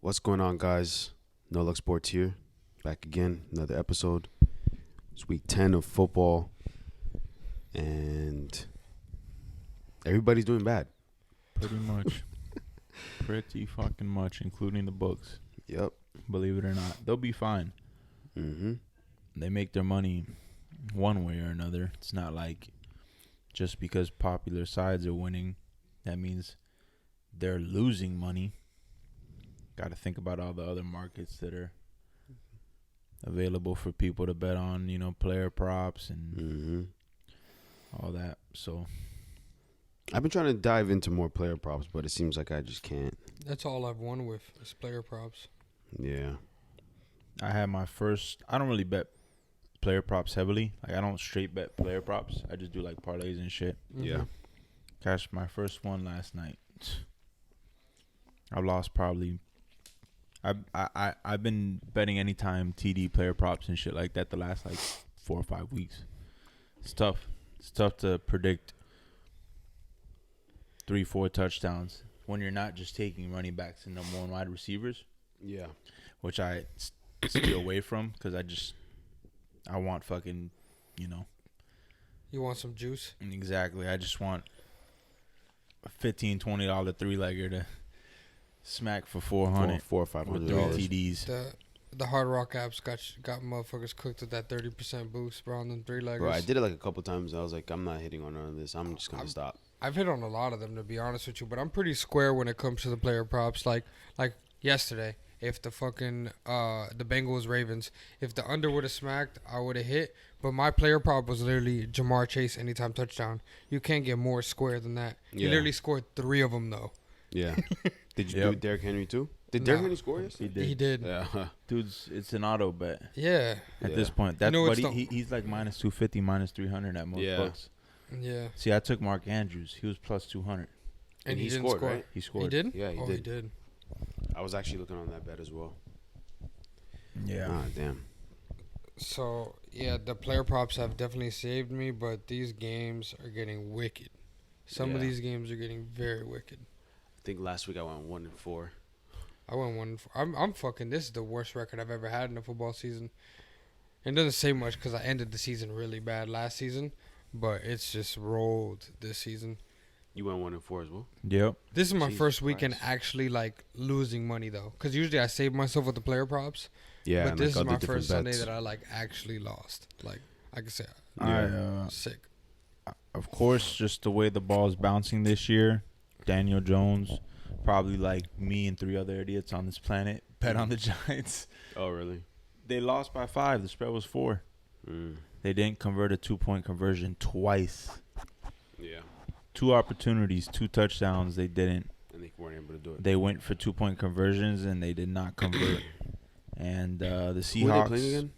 What's going on, guys? No Luck Sports here. Back again, another episode. It's week 10 of football, and everybody's doing bad. Pretty much. Pretty fucking much, including the books. Yep. Believe it or not. They'll be fine. Mm-hmm. They make their money one way or another. It's not like just because popular sides are winning, that means they're losing money. Got to think about all the other markets that are available for people to bet on, you know, player props and all that. So I've been trying to dive into more player props, but it seems like I just can't. That's all I've won with is player props. Yeah. I had my first. I don't really bet player props heavily. Like, I don't straight bet player props. I just do like parlays and shit. Mm-hmm. Yeah. Cashed my first one last night. I lost probably. I've been betting anytime TD player props and shit like that the last like 4 or 5 weeks. It's tough. It's tough to predict 3-4 touchdowns when you're not just taking running backs and number one wide receivers. Yeah. Which I stay away from because I want fucking, you know. You want some juice? Exactly. I just want a $15, $20 three-legger to smack for 400. Four or 500 with 3 dollars. TDs. The Hard Rock apps got motherfuckers cooked with that 30% boost, bro, on them three-leggers. Bro, I did it like a couple times. I was like, I'm not hitting on none of this. I'm just going to stop. I've hit on a lot of them, to be honest with you, but I'm pretty square when it comes to the player props. Like yesterday, if the fucking the Bengals Ravens, if the under would have smacked, I would have hit. But my player prop was literally Jamar Chase anytime touchdown. You can't get more square than that. Yeah. He literally scored 3 of them though. Yeah. Did you do Derrick Henry too? Did Derrick Henry score yesterday? He did. Yeah. Dude's, it's an auto bet Yeah. at this point. That's You know, but it's he's like minus 250, minus 300 at most books. Yeah. See, I took Mark Andrews. He was plus 200. And he didn't scored, score. right? He scored. He did? Yeah, he did. He did. I was actually looking on that bet as well. Yeah. Ah, damn. So, yeah, the player props have definitely saved me, but these games are getting wicked. Some of Yeah. these games are getting very wicked. I think last week I went 1-4. I went 1-4. I'm fucking. This is the worst record I've ever had in a football season. It doesn't say much because I ended the season really bad last season, but it's just rolled this season. You went 1-4 as well. Yep. This is my Jesus first weekend Christ. actually like losing money though, because usually I save myself with the player props. Yeah, but and this like is my other different first Sunday bets. that I like actually lost. Like I can say, Yeah. sick. Of course, just the way the ball's bouncing this year, Daniel Jones, probably like me and 3 other idiots on this planet, bet on the Giants. Oh, really? They lost by 5. The spread was 4. Mm. They didn't convert a 2-point conversion twice. Yeah. 2 opportunities, 2 touchdowns. They didn't. And they weren't able to do it. They went for 2-point conversions and they did not convert. And the Seahawks, Who are they playing again?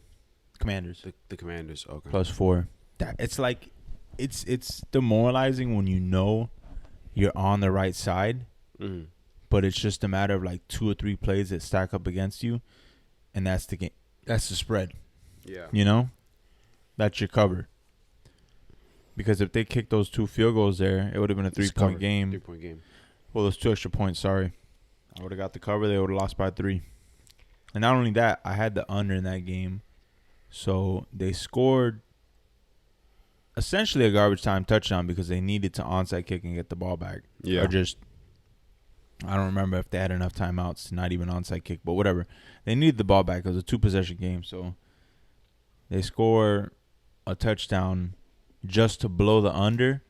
Commanders, The Commanders. Okay. plus 4. It's like it's demoralizing when you know you're on the right side, Mm. but it's just a matter of like 2 or 3 plays that stack up against you, and that's the game. That's the spread. Yeah. You know, that's your cover. Because if they kicked those 2 field goals there, it would have been a 3-point game. 3-point game. Well, those 2 extra points. Sorry, I would have got the cover. They would have lost by 3. And not only that, I had the under in that game, so they scored essentially a garbage time touchdown because they needed to onside kick and get the ball back. Yeah. Or just, I don't remember if they had enough timeouts to not even onside kick, but whatever. They needed the ball back. It was a 2-possession game, so they score a touchdown just to blow the under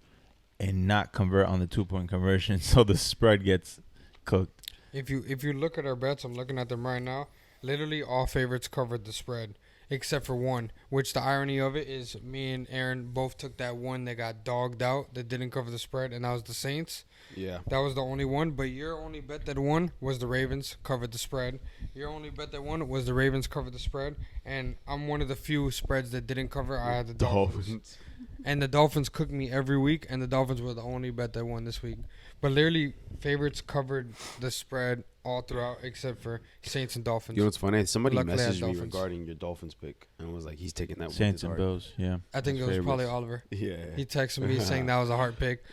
and not convert on the 2-point conversion, so the spread gets cooked. If you look at our bets, I'm looking at them right now. Literally all favorites covered the spread, except for one. Which the irony of it is, me and Aaron both took that one that got dogged out that didn't cover the spread, and that was the Saints. Yeah. That was the only one. But your only bet that won was the Ravens covered the spread. Your only bet that won was the Ravens covered the spread, and I'm one of the few spreads that didn't cover. I had the Dolphins. And the Dolphins cooked me every week, and the Dolphins were the only bet that won this week. But literally, favorites covered the spread all throughout, except for Saints and Dolphins. You know what's funny? Somebody Luckily, I had messaged me Dolphins. regarding your Dolphins pick and was like, he's taking that with Saints his and heart. Bills, yeah. I think it was probably Oliver. Yeah. He texted me saying that was a hard pick.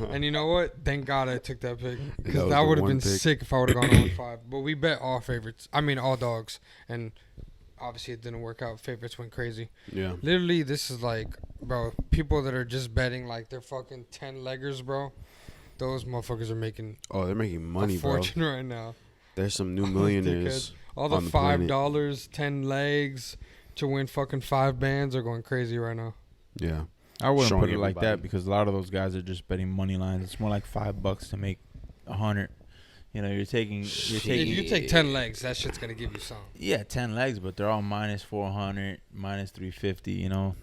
And you know what? Thank God I took that pick. That Because was that the would have one been pick. sick if I would have gone 0-5. But we bet all favorites. I mean, all dogs. And obviously, it didn't work out. Favorites went crazy. Yeah. Literally, this is like, bro, people that are just betting like they're fucking 10-leggers, bro. Those motherfuckers are making Oh, they're making money, a bro. fortune right now. There's some new millionaires. All the on the planet. $5, 10 legs to win fucking 5 bands are going crazy right now. Yeah. I wouldn't Showing put it like that everybody. because a lot of those guys are just betting money lines. It's more like $5 to make 100. You know, you're taking If you take 10 legs, that shit's gonna give you some. 10 legs, but they're all minus 400, minus 350. You know,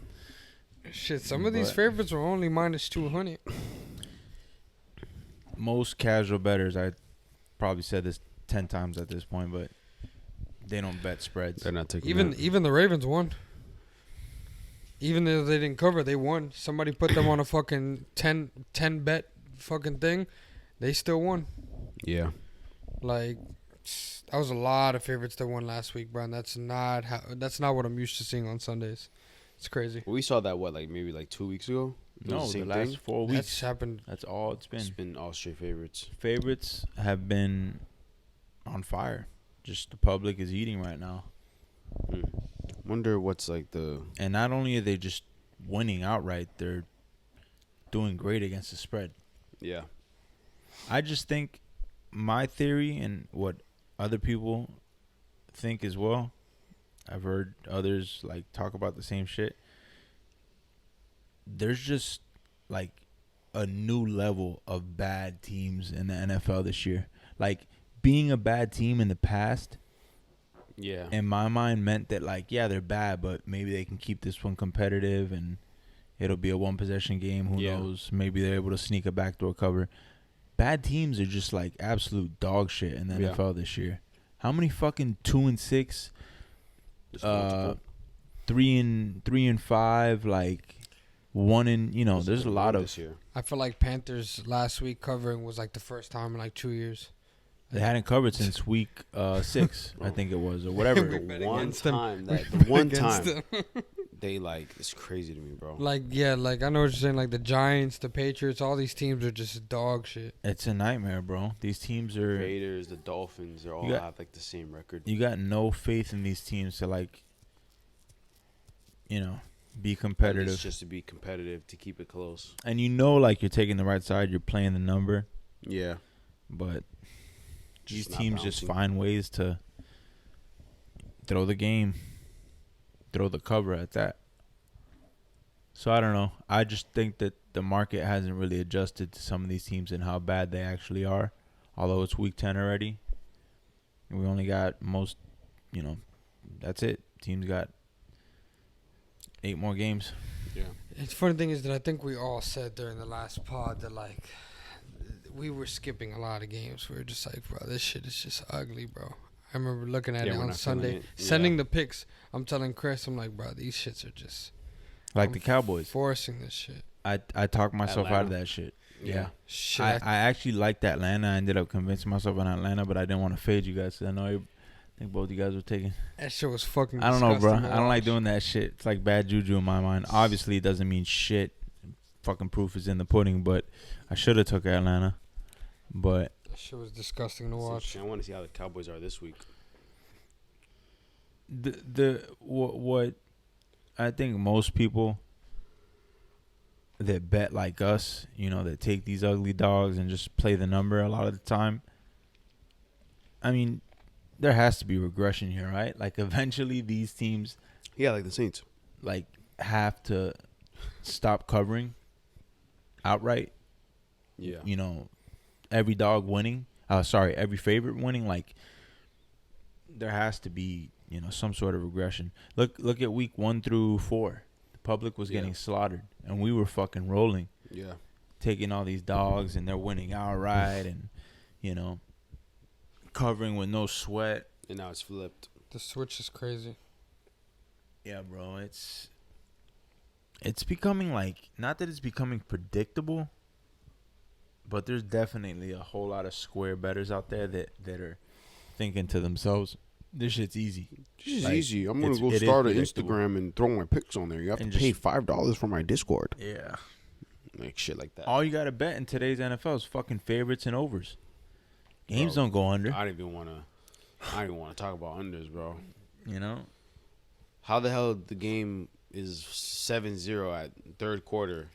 Shit, some of these But- favorites are only minus 200. most casual bettors, I probably said this 10 times at this point, but they don't bet spreads. They're not taking Even that. even the Ravens won. Even though they didn't cover, they won. Somebody put them on a fucking 10 bet fucking thing. They still won. Yeah. Like, that was a lot of favorites that won last week, bro. And that's not what I'm used to seeing on Sundays. It's crazy. We saw that, maybe 2 weeks ago? It was No, the same the last thing? 4 That's weeks. happened. That's all it's It's been. been all straight favorites. Favorites have been on fire. Just the public is eating right now. Wonder what's the... And not only are they just winning outright, they're doing great against the spread. Yeah. I just think my theory and what other people think as well, I've heard others talk about the same shit. There's just a new level of bad teams in the NFL this year. Being a bad team in the past, Yeah. in my mind, meant that they're bad, but maybe they can keep this one competitive and it'll be a one possession game. Who knows? Maybe they're able to sneak a backdoor cover. Bad teams are just absolute dog shit in the NFL this year. How many fucking 2-6, Just multiple. 3-5, 1 in, there's a lot of. This year. I feel like Panthers last week covering was the first time in 2 years. They hadn't covered since week 6, I think it was, or whatever. We The bet one against them. time We that... The bet one against time... them. They it's crazy to me, bro. I know what you're saying. The Giants, the Patriots, all these teams are just dog shit. It's a nightmare, bro. These teams are. Raiders, the Dolphins, they all have the same record. You got no faith in these teams to be At least competitive. just to be competitive, to keep it close. And you're taking the right side, you're playing the number, Yeah. but these Just not teams just bouncing. find ways to throw the game, throw the cover at that. So I don't know. I just think that the market hasn't really adjusted to some of these teams and how bad they actually are. Although it's week 10 already. And we only got that's it. Teams got 8 more games. Yeah. The funny thing is that I think we all said during the last pod that we were skipping a lot of games. We were just bro, this shit is just ugly, bro. I remember looking at Yeah, it we're on not feeling Sunday, it. sending the pics. I'm telling Chris, I'm bro, these shits are just Like the Cowboys. forcing this shit. I talked myself out of Atlanta. that shit. Yeah. Shit. I actually liked Atlanta. I ended up convincing myself on Atlanta, but I didn't want to fade you guys. 'Cause I know I think both you guys were taking. That shit was fucking I don't know, bro. disgusting to I don't like watch. doing that shit. It's like bad juju in my mind. Obviously, it doesn't mean shit. Fucking proof is in the pudding, but I should have took Atlanta. But That shit was disgusting to It's watch. interesting. I want to see how the Cowboys are this week. what I think most people that bet like us, that take these ugly dogs and just play the number a lot of the time. I mean, there has to be regression here, right? Eventually these teams Yeah, like the Saints. have to stop covering outright. Yeah. Every dog winning. Every favorite winning. There has to be some sort of regression. Look at week 1 through 4. The public was getting slaughtered, and we were fucking rolling, Yeah. taking all these dogs, and they're winning outright, and covering with no sweat. And now it's flipped. The switch is crazy. Yeah, bro. It's. It's becoming like, not that it's becoming predictable, but there's definitely a whole lot of square bettors out there that are thinking to themselves, this shit's easy. This is Like, easy. I'm gonna go it is start an predictable. Instagram and throw my pics on there. You have to And pay just- $5 for my Discord. Yeah. Like shit like that. All you got to bet in today's NFL is fucking favorites and overs. Games Bro, don't go under, I don't even wanna talk about unders, bro. you know? How the hell the game is 7-0 at third quarter,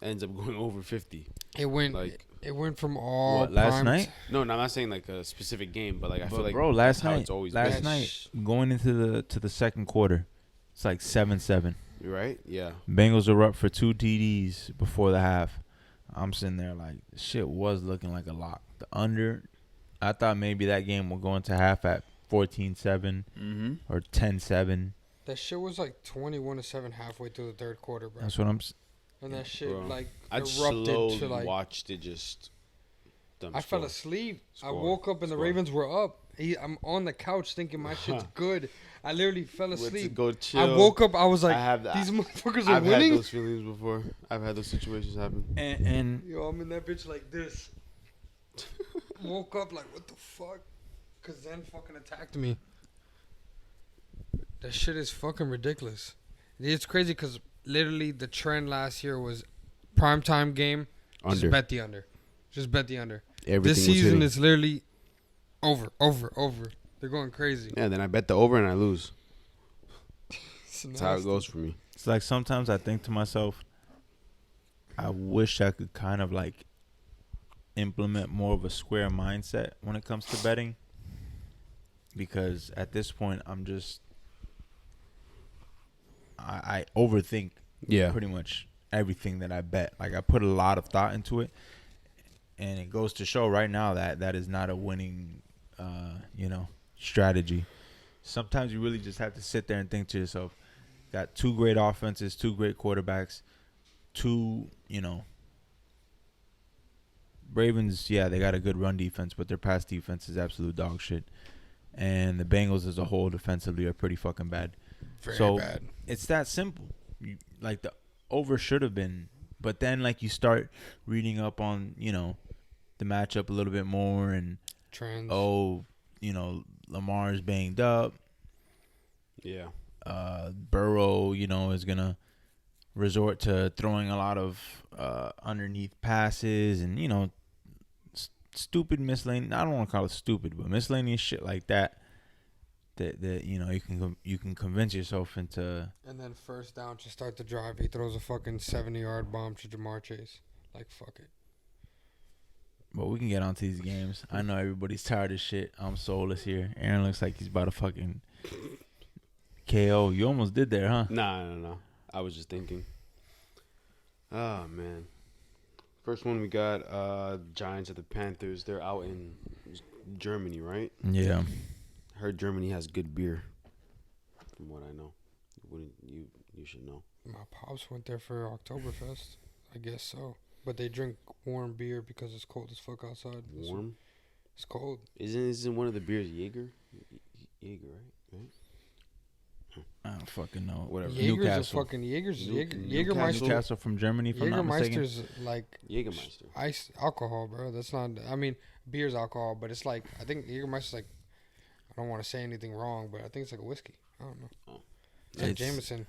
ends up going over 50? It went from all What, last primed- night? No, I'm not saying like a specific game, but like I feel But like bro, that's how it's always last been. night going into the second quarter, it's like 7-7. You right? Yeah. Bengals are up for 2 TDs before the half. I'm sitting there like, shit was looking like a lock. The under, I thought maybe that game would go into half at 14-7 or 10-7. That shit was like 21-7 halfway through the third quarter, bro. That's what I'm. And that shit Bro, like I erupted slowly to like. watched it just. I fell asleep. I Score. woke up and the Score. Ravens were up. I'm on the couch thinking my shit's good. I literally fell Went to asleep. go chill. I woke up. I was like, I have that. these motherfuckers are I've had winning. those feelings before. I've had those situations happen. And Yo, I'm in that bitch like this. Woke up like, what the fuck? Cause Zen fucking attacked me. That shit is fucking ridiculous. It's crazy because literally the trend last year was primetime game. Under. Just bet the under. Just bet the under. Everything This was season hitting. is literally over. They're going crazy. Yeah, then I bet the over and I lose. It's That's how it nasty. goes for me. it's like sometimes I think to myself, I wish I could kind of like implement more of a square mindset when it comes to betting. Because at this point, I'm just, I overthink Yeah. pretty much everything that I bet. Like I put a lot of thought into it, and it goes to show right now that that is not a winning, strategy. Sometimes you really just have to sit there and think to yourself, got 2 great offenses, 2 great quarterbacks, 2, Ravens, yeah, they got a good run defense, but their pass defense is absolute dog shit. And the Bengals as a whole defensively are pretty fucking bad. Very So, bad. It's that simple. Like the over should have been, but then like you start reading up on, the matchup a little bit more and Trends. Lamar's banged up. Yeah. Burrow, is going to resort to throwing a lot of underneath passes and, stupid miscellaneous. I don't want to call it stupid, but miscellaneous shit like that you can convince yourself into. And then first down to start the drive, he throws a fucking 70-yard bomb to Jamar Chase. Like, fuck it. But we can get onto these games. I know everybody's tired of shit. I'm soulless here. Aaron looks like he's about to fucking KO. You almost did there, huh? Nah. I was just thinking. Oh, man. First one we got Giants at the Panthers. They're out in Germany, right? Yeah. Heard Germany has good beer. From what I know. You should know. My pops went there for Oktoberfest. I guess so. But they drink warm beer because it's cold as fuck outside. Warm? It's cold. Isn't one of the beers Jaeger? Jaeger, right? I don't fucking know. Whatever. Jaeger's Jägermeister. Newcastle from Germany, if I'm not mistaken. Jägermeister's like Jägermeister. ice alcohol, bro. That's not. I mean, beer's alcohol, but it's like I think Jägermeister's like. I don't want to say anything wrong, but I think it's like a whiskey. I don't know. Oh. It's like It's- Jameson.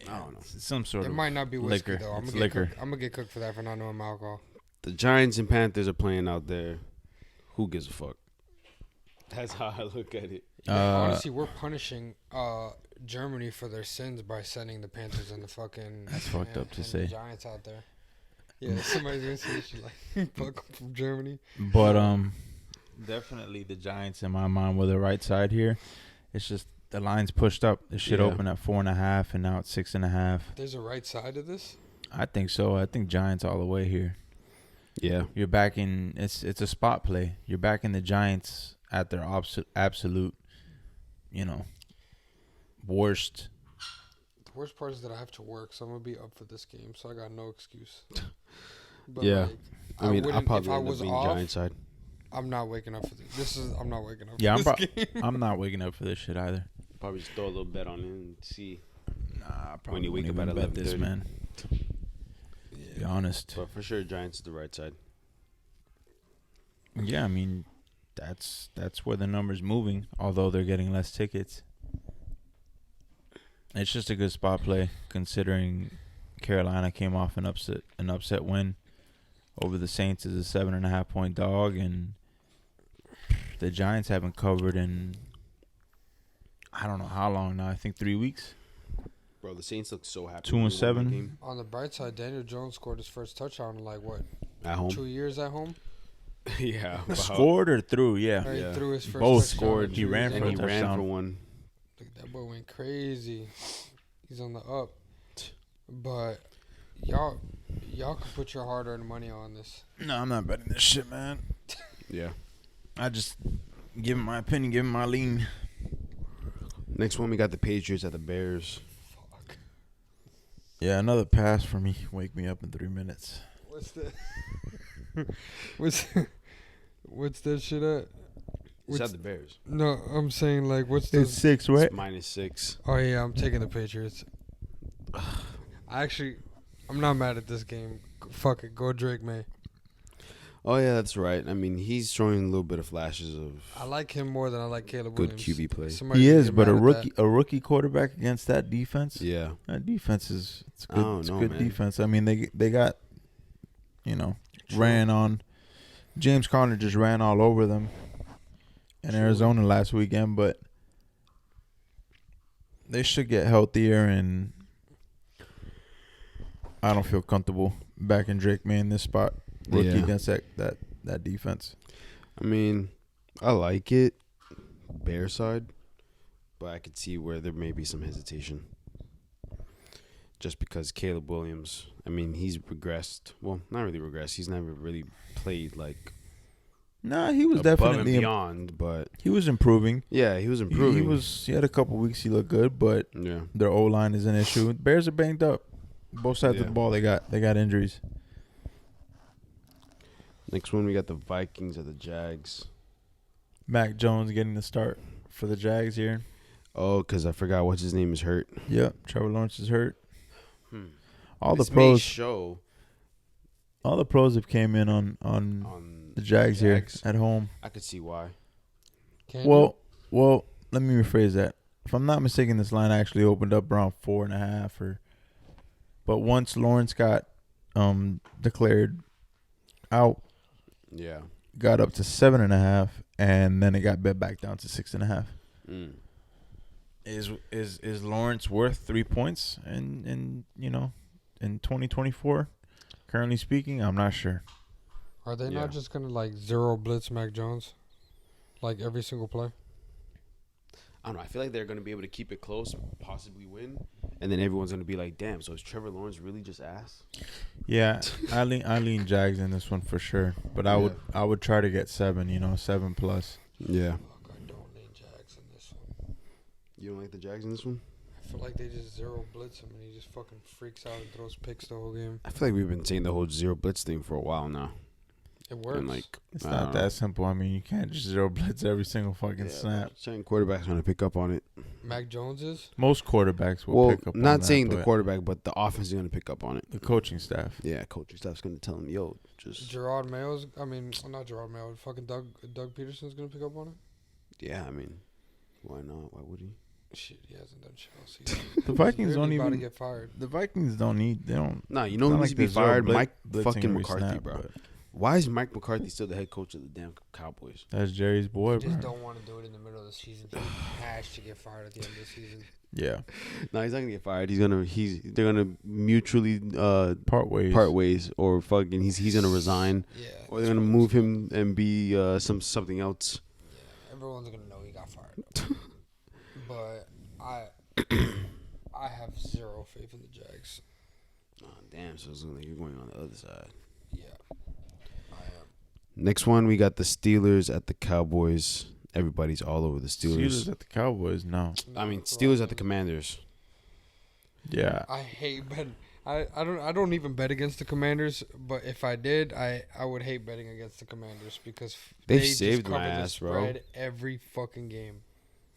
I don't know. It's some sort It of might not be whiskey liquor. though. I'm It's gonna get liquor. cooked. I'm gonna get cooked for that for not knowing my alcohol. The Giants and Panthers are playing out there. Who gives a fuck? That's how I look at it. Honestly, we're punishing Germany for their sins by sending the Panthers and the fucking. That's fucked up to and say. The Giants out there. Yeah, somebody's gonna say shit like "fuck 'em from Germany." But definitely the Giants in my mind were the right side here. It's just the line's pushed up. The shit Yeah. opened at 4.5 and now it's 6.5. There's a right side to this. I think so. I think Giants all the way here. Yeah. You're back in. It's a spot play. You're back in the Giants at their absolute, worst. The worst part is that I have to work, so I'm gonna be up for this game, so I got no excuse. But Yeah. like, I mean, I'll wouldn't- probably if I end up was being off, Giants side. I'm not waking up for this. I'm not waking up. Yeah, for this game. I'm not waking up for this shit either. Probably just throw a little bet on it and see. Nah, I probably When you wake wouldn't up at even bet this, 11:30. man. To be honest. But for sure, Giants is the right side. Yeah, I mean, that's where the number's moving, although they're getting less tickets. It's just a good spot play considering Carolina came off an upset win over the Saints as a 7.5 point dog, and the Giants haven't covered in I don't know how long now. I think 3 weeks. Bro, the Saints look so happy. 2 when and they won that 7. game. On the bright side, Daniel Jones scored his first touchdown in like what? At home. 2 years at home. Yeah. Wow. Scored or threw? Yeah. Right, Yeah. threw his first Both touchdown scored. in He 2 ran years for And a at he home. ran touchdown. for one. Like, that boy went crazy. He's on the up. But y'all can put your hard-earned money on this. No, I'm not betting this shit, man. Yeah. I just give him my opinion, give him my lean. Next one, we got the Patriots at the Bears. Fuck. Yeah, another pass for me. Wake me up in 3 minutes. What's the what's that shit at? It's at the Bears. No, I'm saying like what's the 6, It's -6. Oh yeah, I'm taking the Patriots. I'm not mad at this game. Fuck it, go Drake May. Oh, yeah, that's right. I mean, he's showing a little bit of flashes of I like him more than I like Caleb good Williams. QB play. Somebody He can is, get but mad at a rookie quarterback against that defense. Yeah. That defense is I good. don't It's know, good man. defense. I mean, they got, ran on. James Conner just ran all over them in True. Arizona last weekend, but they should get healthier, and I don't feel comfortable backing Drake May in this spot. Rookie Yeah. against that defense. I mean, I like it, Bear side, but I could see where there may be some hesitation. Just because Caleb Williams, I mean, he's regressed. Well, not really regressed. He's never really played like Nah, he was above and definitely beyond, but he was improving. yeah, he was improving. He had a couple weeks he looked good, but Yeah. their O line is an issue. Bears are banged up. Both sides of Yeah. the ball they got injuries. Next one, we got the Vikings at the Jags. Mac Jones getting the start for the Jags here. Oh, because I forgot what's his name is hurt. Yep, Trevor Lawrence is hurt. All This the may pros, show all the pros have came in on on the Jags here at home. I could see why. Can you? Well, let me rephrase that. If I'm not mistaken, this line actually opened up around 4.5 but once Lawrence got declared out, Yeah. got up to 7.5, and then it got bet back down to 6.5. Mm. Is Lawrence worth 3 points in 2024? Currently speaking, I'm not sure. Are they Yeah. not just gonna like zero blitz Mac Jones, like every single play? I don't know. I feel like they're going to be able to keep it close, possibly win, and then everyone's going to be like, "Damn, so is Trevor Lawrence really just ass?" Yeah, I lean Jags in this one for sure, but I would try to get 7, 7+. Yeah. Fuck, I don't need Jags in this one. You don't like the Jags in this one? I feel like they just zero blitz him and he just fucking freaks out and throws picks the whole game. I feel like we've been saying the whole zero blitz thing for a while now. It works. And like, It's I not don't that know. simple. I mean, you can't just zero blitz every single fucking Yeah, snap. certain quarterbacks going to pick up on it. Mac Jones is. Most quarterbacks will Well, pick up on not that, saying the but quarterback, but the offense is going to pick up on it. the coaching staff. Yeah, coaching staff's going to tell him, "Yo, just Gerard Mayo's. I mean, not Gerard Mayo. Fucking Doug Peterson's gonna pick up on it. yeah." I mean, why not? Why would he? Shit, he hasn't done shit all season. The Vikings He's don't literally about to even. get fired. The Vikings don't need. They don't. Nah, you it's know not who needs to be they're zero fired? blit- Mike blitzing fucking every McCarthy, snap, bro. but Why is Mike McCarthy still the head coach of the damn Cowboys? That's Jerry's boy, Just bro. don't want to do it in the middle of the season. He has to get fired at the end of the season. Yeah, No, he's not gonna get fired. They're gonna mutually part ways. part ways, or fucking he's gonna resign, Yeah. or they're gonna move him and be something else. Yeah, everyone's gonna know he got fired. But I have zero faith in the Jags. Oh, damn, so it's like you're going on the other side. Yeah, I am. Next one, we got the Steelers at the Cowboys. Everybody's all over the Steelers Steelers. at the Cowboys. No. I mean, Steelers at the Commanders. Yeah. I hate betting. I don't even bet against the Commanders, but if I did, I would hate betting against the Commanders because They've they just saved my cover the ass, bro. spread every fucking game.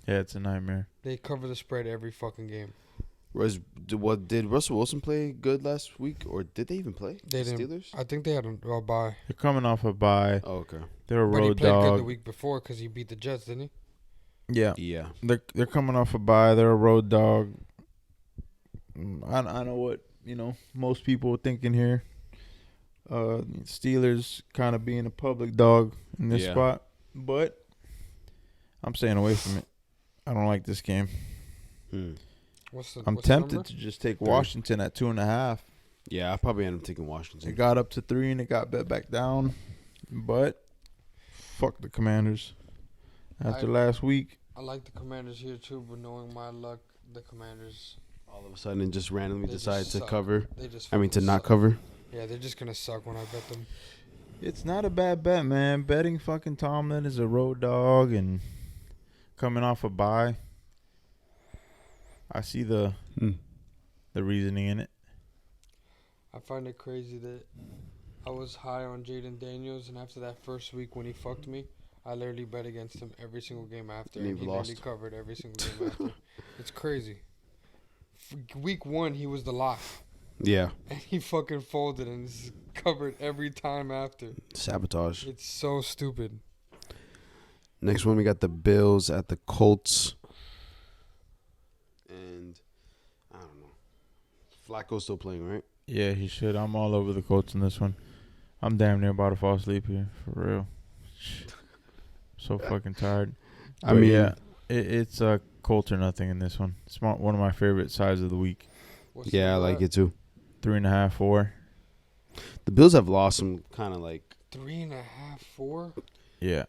Yeah, it's a nightmare. They cover the spread every fucking game. Did Russell Wilson play good last week, or did they even play? They the didn't. Steelers? I think they had a bye. They're coming off a bye. Oh, okay. They're a But he road played good the dog. week before because he beat the Jets, didn't Yeah, Yeah. they're coming off a bye. They're a road dog. I know what most people are thinking here. Steelers kind of being a public dog in this Yeah. spot, but I'm staying away from it. I don't like this game. Hmm. he? I'm what's the tempted number? to just take Washington at 2.5. Yeah, I probably end up taking Washington. It got up to 3 and it got bet back down, but fuck the Commanders. After last week, I like the Commanders here too, but knowing my luck, the Commanders All of a sudden, it just randomly They just decide to suck. cover. they just. I mean, to fucking not suck. cover. Yeah, they're just gonna suck when I bet them. it's not a bad bet, man. Betting fucking Tomlin is a road dog and coming off a bye. I see the reasoning in it. I find it crazy that I was high on Jaden Daniels, and after that first week when he fucked me, I literally bet against him every single game after, And and you've he literally lost. covered every single game after. It's crazy. Week 1, he was the lock, Yeah. and he fucking folded and is covered every time after. Sabotage. It's so stupid. Next one, we got the Bills at the Colts. And I don't know. Flacco's still playing, right? Yeah, he should. I'm all over the Colts in this one. I'm damn near about to fall asleep here, for real. So fucking tired. I But mean, yeah, it's Colts or nothing in this one. It's one of my favorite sides of the week. What's the yeah, I number like at? it too. 3.5, 4. The Bills have lost some kind of like. 3.5, 4. Yeah.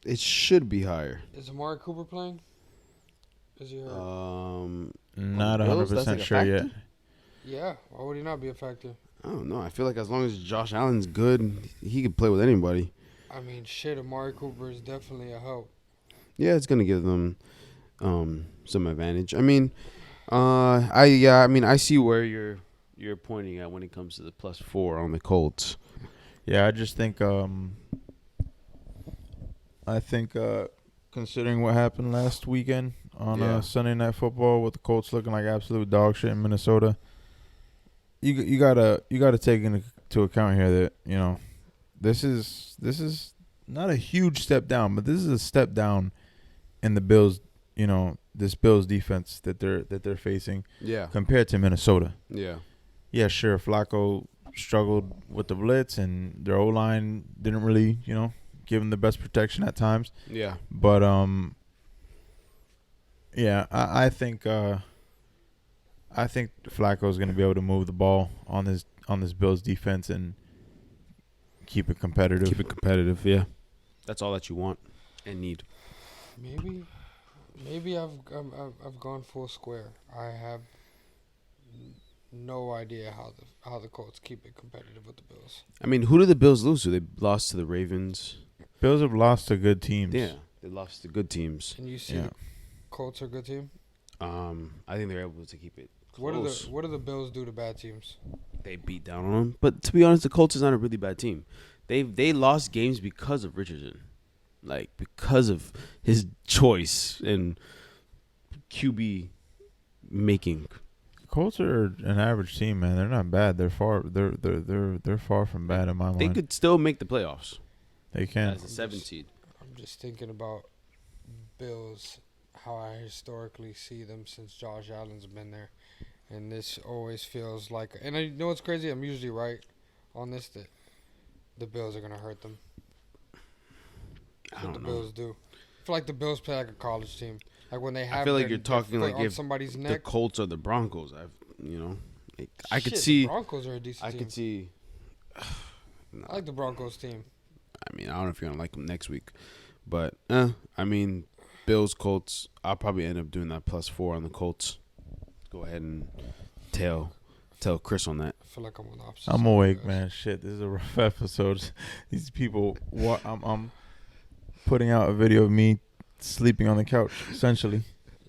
It should be higher. Is Amari Cooper playing? Is he hurt? Not Bills, that's 100% like a sure yet. factor? Yeah. Why would he not be a factor? I don't know. I feel like as long as Josh Allen's good, he could play with anybody. I mean, shit. Amari Cooper is definitely a help. Yeah, it's gonna give them some advantage. I mean, I see where you're pointing at when it comes to the +4 on the Colts. Yeah, I just think considering what happened last weekend on Sunday Night Football with the Colts looking like absolute dog shit in Minnesota, you gotta take into account here that this is not a huge step down, but this is a step down in the Bills. This Bills defense that they're facing Yeah, compared to Minnesota. yeah, Yeah, sure, Flacco struggled with the blitz, and their O-line didn't really, give him the best protection at times. yeah. But yeah, I think Flacco is going to be able to move the ball on this Bills defense and keep it competitive. Keep it competitive. Yeah, that's all that you want and need. Maybe I've gone full square. I have no idea how the Colts keep it competitive with the Bills. I mean, who did the Bills lose to? They lost to the Ravens. Bills have lost to good teams. Yeah, they lost to good teams. And you see Yeah. the Colts are a good team. I think they're able to keep it What close. do the Bills do to bad teams? They beat down on them. But to be honest, the Colts is not a really bad team. They lost games because of Richardson, like because of his choice and QB making. Colts are an average team, man. They're not bad. They're far from bad in my mind. They could still make the playoffs They can. as a 7 seed. I'm just thinking about Bills, how I historically see them since Josh Allen's been there, and this always feels like. And I know it's crazy. I'm usually right on this that the Bills are gonna hurt them. That's I what the don't know. Bills do. I feel like the Bills play like a college team. Like when they have. I feel like their- you're talking their like foot on if somebody's the neck. Colts or the Broncos. I could Shit, see. The Broncos are a decent I team. could see. I like the Broncos team. I mean, I don't know if you're gonna like them next week, but I mean, Bills, Colts. I'll probably end up doing that +4 on the Colts. Go ahead and tell Chris on that. I feel like I'm on the opposite. I'm side of you awake, guys. man. Shit, this is a rough episode. These people, I'm putting out a video of me sleeping on the couch, essentially.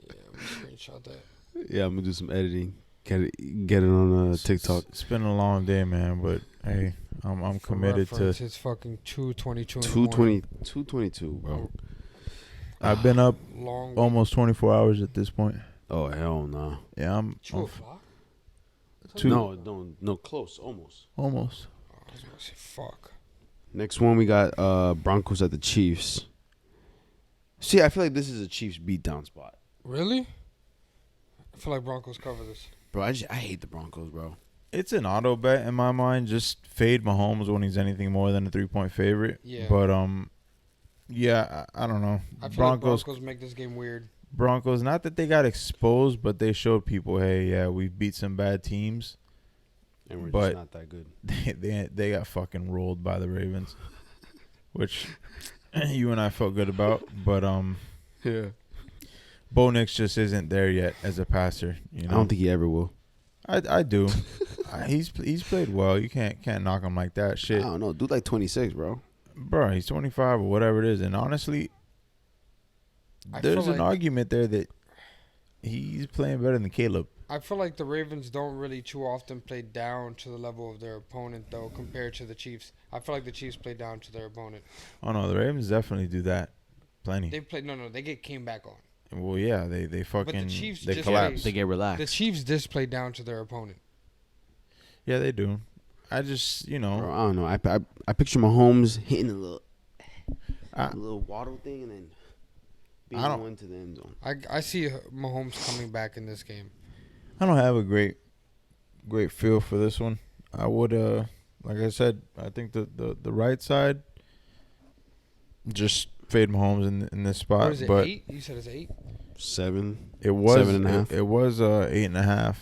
Yeah, I'm gonna screenshot that. Yeah, I'm gonna do some editing. Get it on TikTok. It's been a long day, man, but hey, I'm For committed reference, to. It's fucking 2:22 in the morning. 222, bro. I've been up Long. almost 24 hours at this point. Oh hell no. Yeah, I'm 2 o'clock? Two. No, close, almost. almost. I was gonna say fuck. Next one we got Broncos at the Chiefs. See, I feel like this is a Chiefs beatdown spot, Really? I feel like Broncos cover this. bro. I hate the Broncos, bro. It's an auto bet in my mind. Just fade Mahomes when he's anything more than a 3-point favorite. Yeah. But yeah, I don't know. I feel like Broncos make this game weird. Broncos, not that they got exposed, but they showed people, hey, yeah, we've beat some bad teams. And we're But- just not that good. They got fucking rolled by the Ravens, which you and I felt good about. But Yeah. Bo Nix just isn't there yet as a passer. You know, I don't think he ever will. I do. He's played well. You can't knock him like that. Shit, I don't know. Dude, like 26, bro. bro. He's 25 or whatever it is, and honestly, I there's feel an like- argument there that he's playing better than Caleb. I feel like the Ravens don't really too often play down to the level of their opponent, though, compared to the Chiefs. I feel like the Chiefs play down to their opponent. Oh no, the Ravens definitely do that. Plenty. They play they get came back on. Well, yeah, they fucking Chiefs they just collapse. They get relaxed. The Chiefs just play down to their opponent. Yeah, they do. I just Bro, I don't know. I picture Mahomes hitting I- a little waddle thing and then being I don't- one to the end zone. I see Mahomes coming back in this game. I don't have a great feel for this one. I would like I said, I think the right side just fade Mahomes in this spot. What is it, but 8? You said it's 8? 7. it was 7.5. It was 8.5.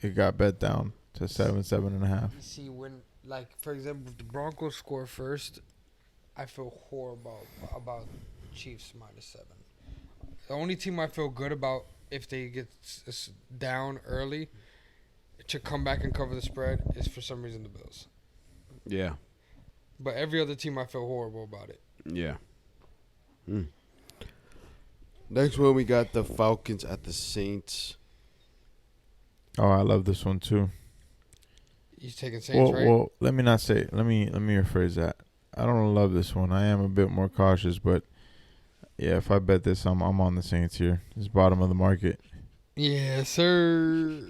It got bet down to 7.5. You see, when, like, for example, if the Broncos score first, I feel horrible about Chiefs -7. The only team I feel good about if they get down early to come back and cover the spread is for some reason the Bills. Yeah. But every other team, I feel horrible about it. Yeah. Next one, we got the Falcons at the Saints. Oh, I love this one too. He's taking Saints, right? Well, let me not say. Let me rephrase that. I don't love this one. I am a bit more cautious, but yeah, if I bet this, I'm on the Saints here. It's bottom of the market. Yes, sir.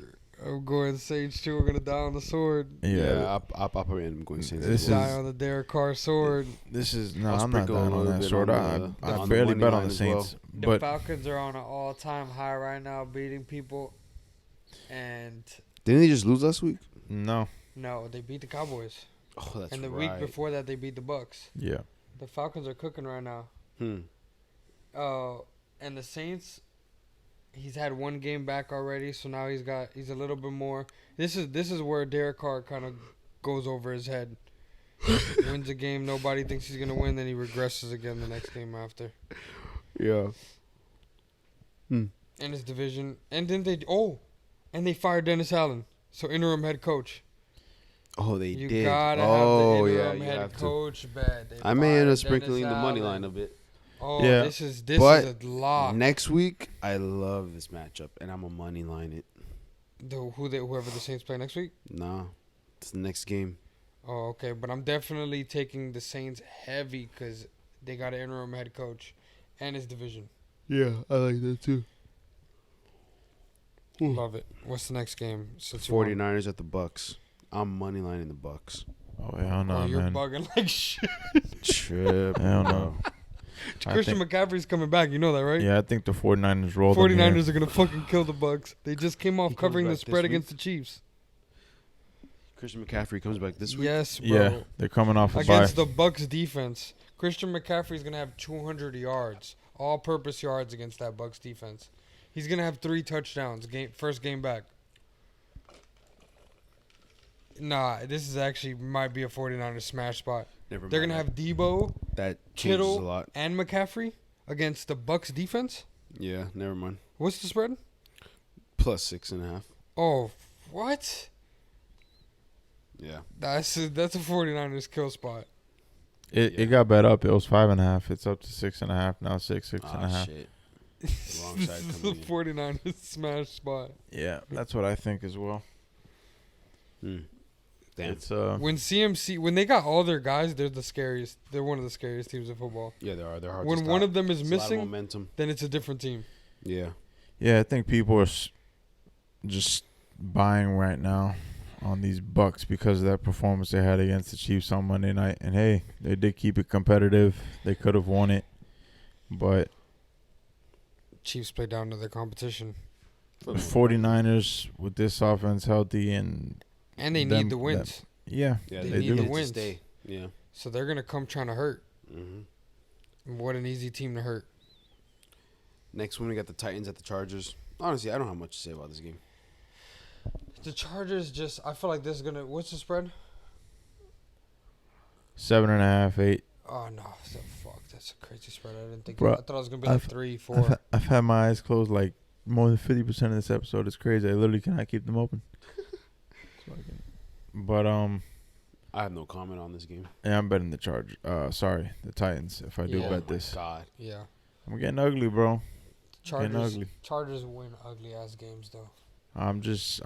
I'm going Saints too. We're going to die on the sword. Yeah, I'll probably end up going Saints. This as well. Die on the Derek Carr sword. this is no. I'll I'm not sprinkle down a on little that bit sword. on I the barely money bet on line the as well. Saints, The but Falcons are on an all-time high right now, beating people. And Didn't they just lose last week? no. no, they beat the Cowboys. Oh, that's And the right. week before that, they beat the Bucks. Yeah. The Falcons are cooking right now. And the Saints, he's had one game back already, so now he's a little bit more. This is where Derek Carr kind of goes over his head. Wins a game, nobody thinks he's gonna win, then he regresses again the next game after. Yeah. In his division, and then they fired Dennis Allen, so interim head coach. Oh, they You did. gotta oh, have the interim you head have to. coach bad. They I may end fired up sprinkling Dennis the money Allen. line a bit. Oh, Yeah. this is But a lock. Next week, I love this matchup, and I'm a money line it. Whoever the Saints play next week. Nah, it's the next game. Oh, okay, but I'm definitely taking the Saints heavy because they got an interim head coach and his division. Yeah, I like that too. Love it. What's the next game? Since you won? 49ers at the Bucks. I'm money lining the Bucks. Oh hell no, Oh, you're man. bugging like shit. Trip. Hell no. I Christian think- McCaffrey's coming back. You know that, right? Yeah, I think the 49ers rolled them 49ers here. are going to fucking kill the Bucks. They just came off He comes covering the back this spread week? against the Chiefs. Christian McCaffrey comes back this week. Yes, bro. Yeah, they're coming off a bye. Against the Bucks defense. Christian McCaffrey's going to have 200 yards. All-purpose yards against that Bucks defense. He's going to have 3 touchdowns. First game back. Nah, this is actually might be a 49ers smash spot. Never They're mind. going to have Debo, that changes a Kittle, lot. and McCaffrey against the Bucks defense. Yeah, never mind. What's the spread? Plus 6.5. Oh, what? Yeah. That's a 49ers kill spot. It got bet up. It was 5.5. It's up to 6.5 now. 6.5. Ah, shit. Wrong This side is the coming 49ers smash spot. Yeah, that's what I think as well. Damn. It's When they got all their guys, they're the scariest. They're one of the scariest teams in football. Yeah, they are. They're hard When to stop. one of them is It's a lot of missing, momentum. then it's a different team. Yeah. Yeah, I think people are just buying right now on these Bucks because of that performance they had against the Chiefs on Monday night. And hey, they did keep it competitive. They could have won it, but Chiefs play down to their competition, the 49ers with this offense healthy and and they need the wins. Yeah, They they need do. the To wins. stay. Yeah. So they're gonna come trying to hurt. Mm-hmm. What an easy team to hurt. Next one, we got the Titans at the Chargers. Honestly, I don't have much to say about this game. The Chargers I feel like this is gonna. What's the spread? 7.5, 8. Oh no, fuck, that's a crazy spread. I didn't think. Bro, I thought it was gonna be like 3, 4. I've had my eyes closed like more than 50% of this episode. It's crazy. I literally cannot keep them open. But I have no comment on this game. yeah, I'm betting the the Titans. If I do Yeah. bet this, God. Yeah. I'm getting ugly, bro. Getting Chargers. ugly. Chargers win ugly ass games though. I'm just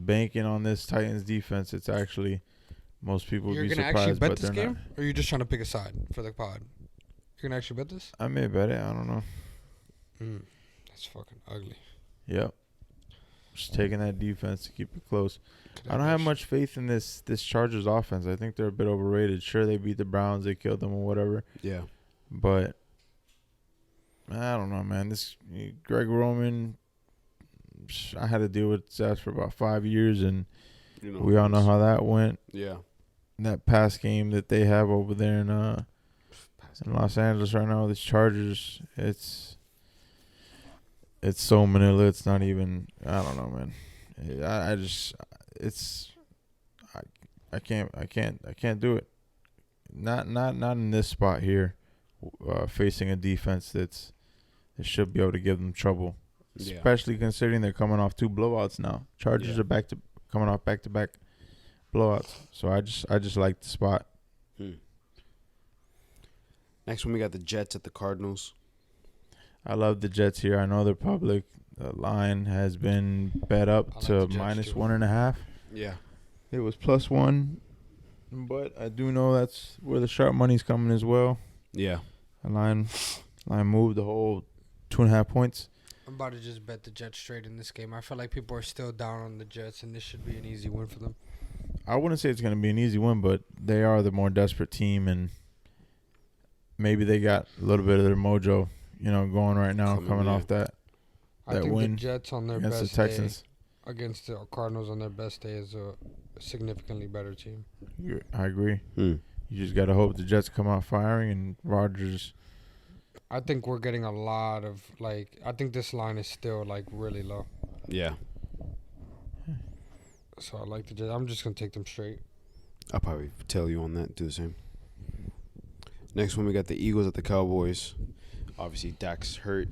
banking on this Titans defense. It's actually most people You're would be gonna surprised, actually bet but this they're game, not. or are you just trying to pick a side for the pod? You're gonna actually bet this? I may bet it. I don't know. That's fucking ugly. Yep. Just taking that defense to keep it close. I don't have much faith in this Chargers offense. I think they're a bit overrated. Sure, they beat the Browns, they killed them or whatever. Yeah. But I don't know, man. This Greg Roman, I had to deal with that for about 5 years, and we all know how that went. Yeah. That pass game that they have over there in Los Angeles right now with the Chargers, it's so Manila. It's not even. I don't know, man. I can't do it. Not in this spot here, facing a defense that should be able to give them trouble. Yeah. Especially considering they're coming off 2 blowouts now. Chargers are coming off back-to-back blowouts. So I just like the spot. Next one, we got the Jets at the Cardinals. I love the Jets here. I know they're public. The line has been bet up to minus 1.5. Yeah. It was +1, but I do know that's where the sharp money's coming as well. Yeah. The line moved the whole 2.5 points. I'm about to just bet the Jets straight in this game. I feel like people are still down on the Jets, and this should be an easy win for them. I wouldn't say it's going to be an easy win, but they are the more desperate team, and maybe they got a little bit of their mojo, going right now, coming off that I think win the Jets on their against best the Texans. day against the Cardinals on their best day is a significantly better team. I agree. You just got to hope the Jets come out firing and Rodgers. I think we're getting a lot of, I think this line is still, really low. Yeah. So I like the Jets. I'm just going to take them straight. I'll probably tell you on that. Do the same. Next one, we got the Eagles at the Cowboys. Obviously, Dak's hurt.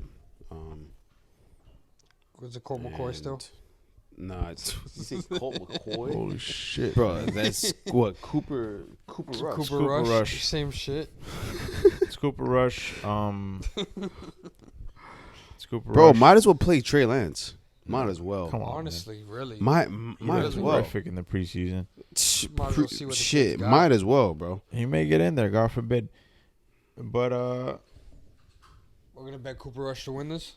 Was it Colt McCoy still? Nah, it's Colt McCoy. Holy shit, bro! That's what Cooper Rush. Cooper Rush. Same shit. It's Cooper Rush. It's Cooper Bro, Rush. might as well play Trey Lance. Might as well. Come on, honestly, really. Might as well. Terrific in the preseason. Might as well see what the Shit, kid's got. might as well, bro. He may get in there, God forbid. But we're gonna bet Cooper Rush to win this.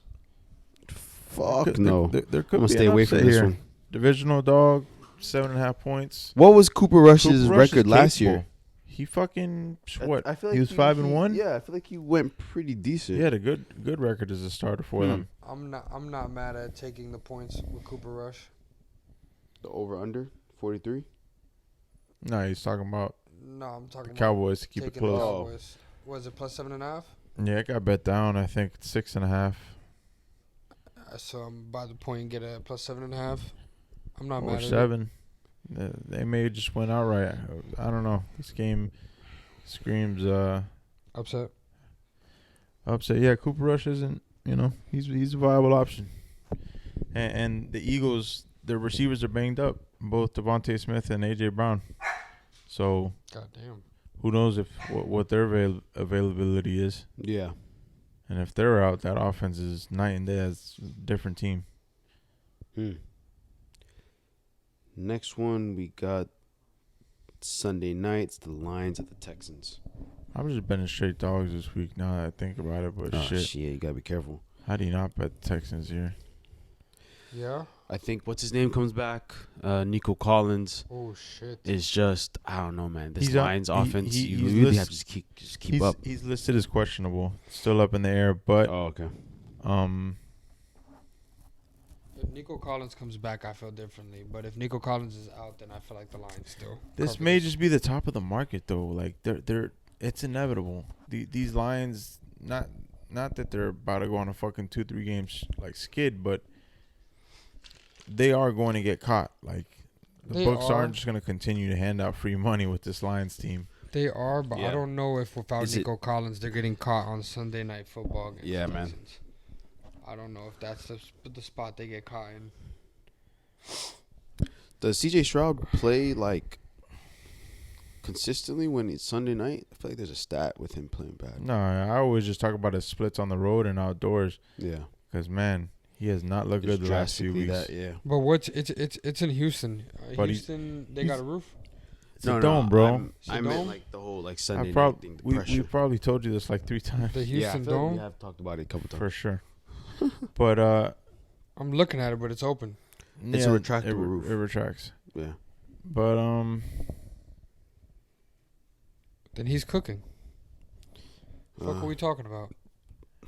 Fuck no. There could I'm gonna be stay an away from upset this here. one. Divisional dog, 7.5 points. What was Cooper Rush's Cooper Rush record is last capable. year? He fucking what? I feel like he was 5-1. Yeah, I feel like he went pretty decent. He had a good record as a starter for them. I'm not mad at taking the points with Cooper Rush. The over under 43. No, he's talking about No, I'm talking the about Cowboys to keep it taking the close. Cowboys. Was it plus 7.5? Yeah, it got bet down. I think it's 6.5 So I'm by the point and get a plus 7.5. I'm not or mad at 7. They may just win outright. I don't know. This game screams upset. Yeah, Cooper Rush isn't. He's a viable option. And the Eagles, their receivers are banged up. Both Devontae Smith and A.J. Brown. So Goddamn. who knows what their availability is. Yeah. And if they're out, that offense is night and day. It's a different team. Next one, we got Sunday nights, the Lions at the Texans. I'm just betting straight dogs this week now that I think about it. But shit, you gotta be careful. how do you not bet the Texans here? Yeah. I think what's his name comes back. Nico Collins Oh shit. is just I don't know, man. This He's on- Lions he- offense, he- you he's really list- have to just keep up. He's listed as questionable, still up in the air, but Oh, okay. If Nico Collins comes back, I feel differently. But if Nico Collins is out, then I feel like the Lions still. this cover may just be the top of the market though. Like it's inevitable. These Lions, not that they're about to go on a fucking 2-3 games like skid, but they are going to get caught. Like the They books are. aren't just going to continue to hand out free money with this Lions team. They are, but Yeah. I don't know if without Is it- Nico Collins, they're getting caught on Sunday Night Football against Yeah, the man. Texans. I don't know if that's the spot they get caught in. Does CJ Stroud play like consistently when it's Sunday night? I feel like there's a stat with him playing bad. No, I always just talk about his splits on the road and outdoors Yeah, because man, he has not looked good the last few weeks. Yeah. But it's in Houston. But Houston, they got a roof. It's a dome, bro. It's a I meant dome? like the whole like Sunday I night thing. The we pressure. probably told you this like 3 times The Yeah, I Houston feel like Dome. we have talked about it a couple times. for sure. But I'm looking at it, but it's open. It's a retractable roof. It retracts. Yeah. But Then he's cooking. Fuck, Uh, are we talking about? I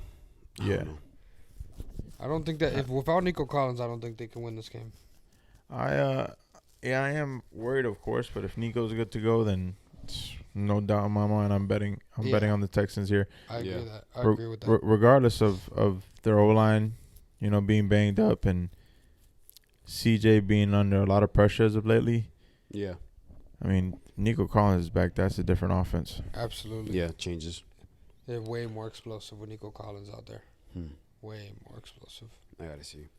don't yeah. know. I don't think that if without Nico Collins, I don't think they can win this game. I am worried, of course, but if Nico's good to go, then it's no doubt in my mind I'm betting Yeah. betting on the Texans here. I agree Yeah. with that. I agree with that. Regardless of their O-line, being banged up and CJ being under a lot of pressure as of lately. Yeah. I mean, Nico Collins is back. That's a different offense. Absolutely. Yeah. Changes. They're way more explosive with Nico Collins out there. Hmm. Way more explosive. I gotta see.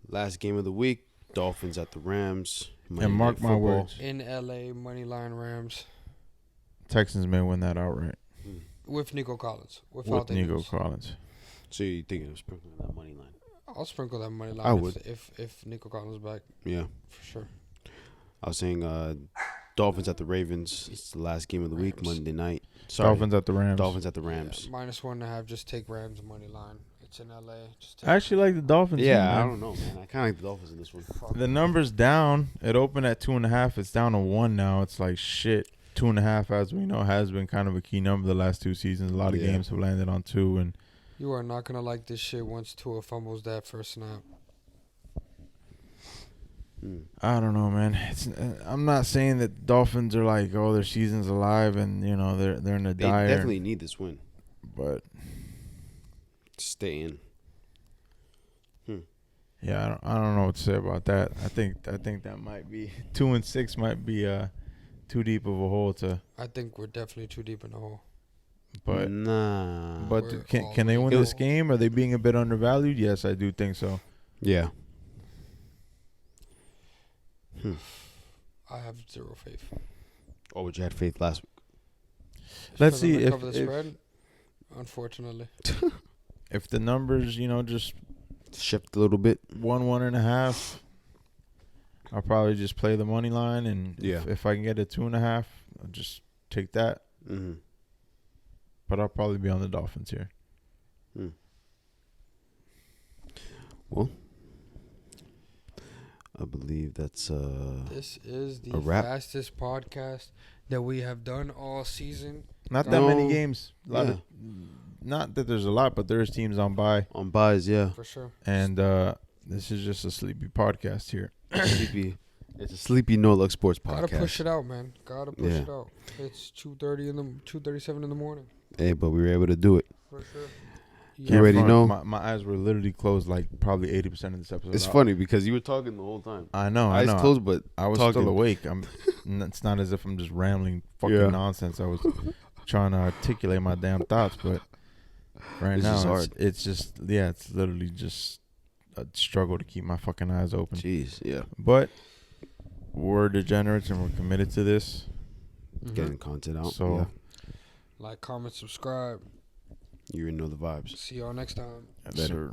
Last game of the week: Dolphins at the Rams. Monday mark Night my Football. words. In LA, moneyline Rams Texans may win that outright Hmm. with Nico Collins. Without with Nico lose. Collins. So you think of sprinkling that money line? I'll sprinkle that money I line would. if Nico Collins is back Yeah. for sure. I was saying Dolphins at the Ravens. It's the last game of the week, Rams. Monday night. Sorry. Dolphins at the Rams. Dolphins at the Rams. Yeah, -1.5. Just take Rams money line. It's in LA. Just take I actually like the Dolphins. Yeah, here, I man. don't know, man. I kind of like the Dolphins in this one. fuck. The number's down. It opened at 2.5. It's down to 1 now. It's like shit. 2.5, as we know, has been kind of a key number the last 2 seasons. A lot of Yeah. games have landed on 2, and You are not gonna like this shit once Tua fumbles that first snap. Hmm. I don't know, man. I'm not saying that Dolphins are like, oh, their season's alive and they're in a They dire. definitely need this win. But Stay in. yeah, I don't know what to say about that. I think that might be 2-6 might be too deep of a hole to. I think we're definitely too deep in the hole. But nah. but We're can they win all this game? Are they being a bit undervalued? Yes, I do think so. Yeah. I have zero faith. Oh, but you had faith last week. Let's For them see to if- cover the if- spread. Unfortunately, If the numbers, just Shift a little bit. 1.5, I'll probably just play the money line, and Yeah. if I can get a 2.5, I'll just take that. Mm-hmm. But I'll probably be on the Dolphins here. Well, I believe that's this is the A wrap. fastest podcast that we have done all season. Not that many No. games. Not that there's a lot, but there's teams on bye, on buys. Yeah. For sure. and this is just a sleepy podcast here. Sleepy. It's a sleepy no luck sports podcast. Gotta push it out, man. Gotta push Yeah. it out. It's 2:37 in the morning. Hey, but we were able to do it. For sure. You already Front, know. My eyes were literally closed like probably 80% of this episode. It's funny because you were talking the whole time. I know. Eyes closed, but I was talking. still awake. It's not as if I'm just rambling fucking Yeah. nonsense. I was trying to articulate my damn thoughts, but right It's now just hard. it's just it's literally just a struggle to keep my fucking eyes open. Jeez, yeah. But we're degenerates and we're committed to this. Mhm. Getting content out. So- yeah. Like, comment, subscribe. You already know the vibes. See y'all next time. Better.